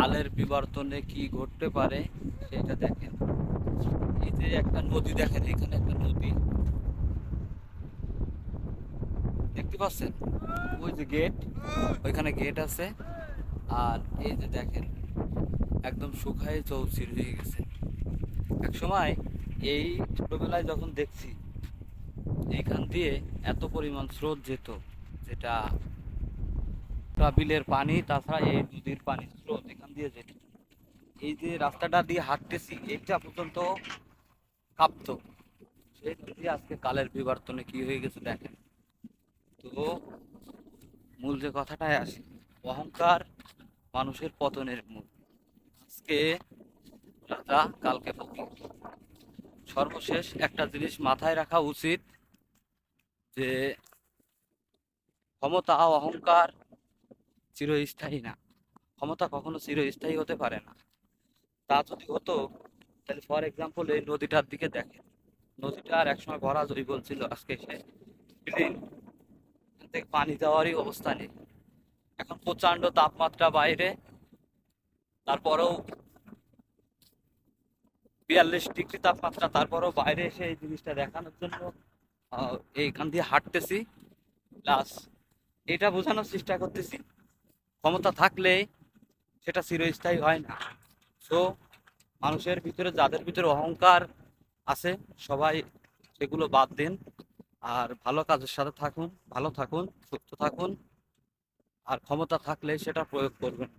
কালের বিবর্তনে কি ঘটতে পারে সেটা দেখেন। এই যে একটা নদী দেখেন, এখানে একটা নদী দেখতে পাচ্ছেন, ওই যে গেট, ওইখানে গেট আছে। আর এই যে দেখেন, একদম শুকায় চৌচির হয়ে গেছে। এক সময় এই ছোটবেলায় যখন দেখছি এইখান দিয়ে এত পরিমাণ স্রোত যেত, যেটা বিলের পানি, তাছাড়া এই নদীর পানি স্রোত এখান দিয়ে যেত। এই যে রাস্তাটা দিয়ে হাঁটতেছি এইটা পর্যন্ত কাঁপতো। সেই নদী আজকে কালের বিবর্তনে কি হয়ে গেছে দেখেন। তো মূল যে কথাটায় আসি, অহংকার মানুষের পতনের মূল। আজকে রাজা, কালকে ফকির। সর্বশেষ একটা জিনিস মাথায় রাখা উচিত, যে ক্ষমতা, অহংকার চিরস্থায়ী না। ক্ষমতা কখনো চিরস্থায়ী হতে পারে না। তা যদি হতো, তাহলে ফর এক্সাম্পল এই নদীটার দিকে দেখেন। নদীটা আর একসময় ভরা জৈবল ছিল, আজকে সে বিলীন। এখান থেকে পানি যাওয়ারই অবস্থা নেই। এখন প্রচন্ড তাপমাত্রা বাইরে, তারপরেও 42 ডিগ্রি তাপমাত্রা, তারপরেও বাইরে এসে এই জিনিসটা দেখানোর জন্য এইখান দিয়ে হাঁটতেছি। প্লাস এটা বোঝানোর চেষ্টা করতেছি, ক্ষমতা থাকলে সেটা চিরস্থায়ী হয় না। সো মানুষের ভিতরে, যাদের ভিতরে অহংকার আছে, সবাই সেগুলো বাদ দিন। আর ভালো কাজের সাথে থাকুন, ভালো থাকুন, সুস্থ থাকুন। আর ক্ষমতা থাকলে সেটা প্রয়োগ করবেন।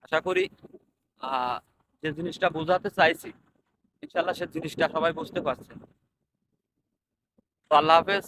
আশা করি আহ যে জিনিসটা বোঝাতে চাইছি, ইনশাল্লাহ সে জিনিসটা সবাই বুঝতে পারছেন। তো আল্লাহ হাফেজ।